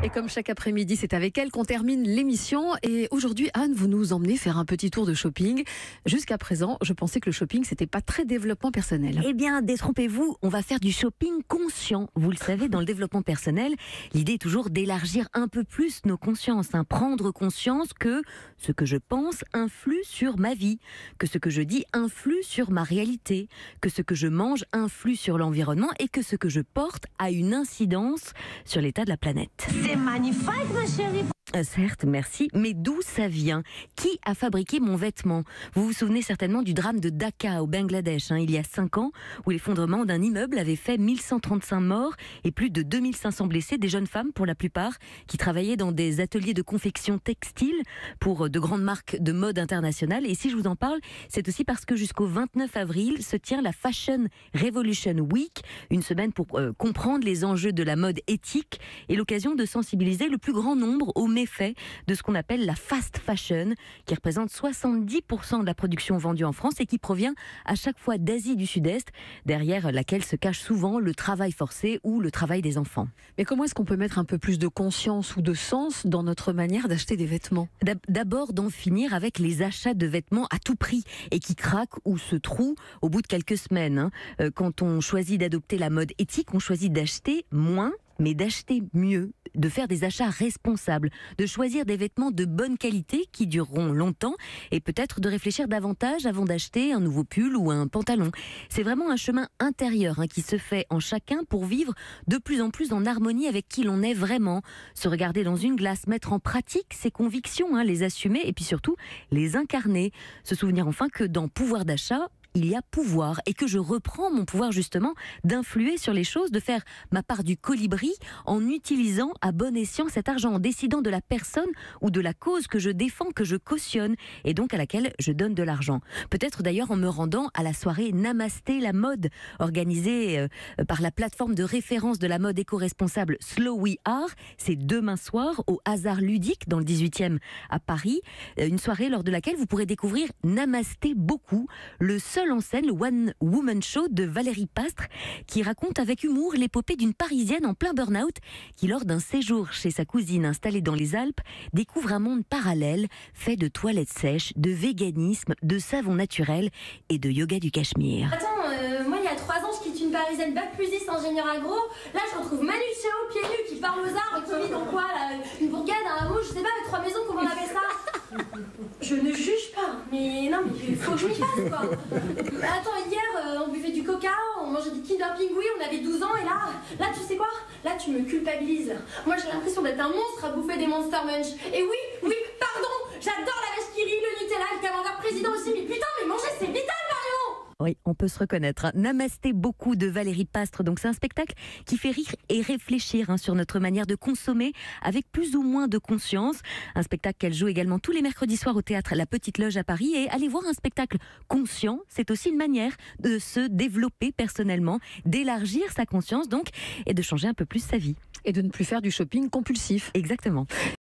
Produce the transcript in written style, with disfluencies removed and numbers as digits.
Et comme chaque après-midi, c'est avec elle qu'on termine l'émission. Et aujourd'hui, Anne, vous nous emmenez faire un petit tour de shopping. Jusqu'à présent, je pensais que le shopping, c'était pas très développement personnel. Eh bien, détrompez-vous, on va faire du shopping conscient. Vous le savez, dans le développement personnel, l'idée est toujours d'élargir un peu plus nos consciences. Prendre conscience que ce que je pense influe sur ma vie, que ce que je dis influe sur ma réalité, que ce que je mange influe sur l'environnement et que ce que je porte a une incidence sur l'état de la planète. C'est magnifique, ma chérie. Certes, merci, mais d'où ça vient? Qui a fabriqué mon vêtement? Vous vous souvenez certainement du drame de Dhaka au Bangladesh, il y a 5 ans, où l'effondrement d'un immeuble avait fait 1135 morts et plus de 2500 blessés, des jeunes femmes pour la plupart, qui travaillaient dans des ateliers de confection textile pour de grandes marques de mode internationale. Et si je vous en parle, c'est aussi parce que jusqu'au 29 avril se tient la Fashion Revolution Week, une semaine pour comprendre les enjeux de la mode éthique et l'occasion de sensibiliser le plus grand nombre aux méfaits de ce qu'on appelle la fast fashion, qui représente 70% de la production vendue en France et qui provient à chaque fois d'Asie du Sud-Est, derrière laquelle se cache souvent le travail forcé ou le travail des enfants. Mais comment est-ce qu'on peut mettre un peu plus de conscience ou de sens dans notre manière d'acheter des vêtements? D'abord d'en finir avec les achats de vêtements à tout prix et qui craquent ou se trouent au bout de quelques semaines. Quand on choisit d'adopter la mode éthique, on choisit d'acheter moins, mais d'acheter mieux, de faire des achats responsables, de choisir des vêtements de bonne qualité qui dureront longtemps et peut-être de réfléchir davantage avant d'acheter un nouveau pull ou un pantalon. C'est vraiment un chemin intérieur qui se fait en chacun pour vivre de plus en plus en harmonie avec qui l'on est vraiment, se regarder dans une glace, mettre en pratique ses convictions, les assumer et puis surtout les incarner. Se souvenir enfin que dans pouvoir d'achat, il y a pouvoir et que je reprends mon pouvoir justement d'influer sur les choses, de faire ma part du colibri en utilisant à bon escient cet argent, en décidant de la personne ou de la cause que je défends, que je cautionne et donc à laquelle je donne de l'argent. Peut-être d'ailleurs en me rendant à la soirée Namasté la mode, organisée par la plateforme de référence de la mode éco-responsable Slow We Are. C'est demain soir au Hasard Ludique dans le 18e à Paris. Une soirée lors de laquelle vous pourrez découvrir Namasté beaucoup, le seul en scène, le One Woman Show de Valérie Pastre, qui raconte avec humour l'épopée d'une Parisienne en plein burn-out qui, lors d'un séjour chez sa cousine installée dans les Alpes, découvre un monde parallèle fait de toilettes sèches, de véganisme, de savon naturel et de yoga du Cachemire. Attends, moi il y a 3 ans je quitte une Parisienne bac plus 10 ingénieur agro. Là je retrouve Manu Chao pieds nus qui parle aux arbres, qui vit dans quoi là? Une bourgade, un hameau, je sais pas, avec 3 maisons, comment on appelle ça? Je ne juge pas, mais non, mais il faut que je m'y fasse quoi. Attends, hier on buvait du coca, on mangeait des Kinder Pingui, on avait 12 ans et là tu sais quoi? Là tu me culpabilises. Moi j'ai l'impression d'être un monstre à bouffer des Monster Munch. Et oui, pardon, j'adore la vache qui rit, le Nutella, le camembert président aussi, mais putain, mais manger c'est vital Marion! Oui, on peut se reconnaître. Namasté beaucoup de Valérie Pastre. Donc c'est un spectacle qui fait rire et réfléchir sur notre manière de consommer avec plus ou moins de conscience. Un spectacle qu'elle joue également tous les mercredis soirs au théâtre La Petite Loge à Paris. Et aller voir un spectacle conscient, c'est aussi une manière de se développer personnellement, d'élargir sa conscience donc et de changer un peu plus sa vie. Et de ne plus faire du shopping compulsif. Exactement.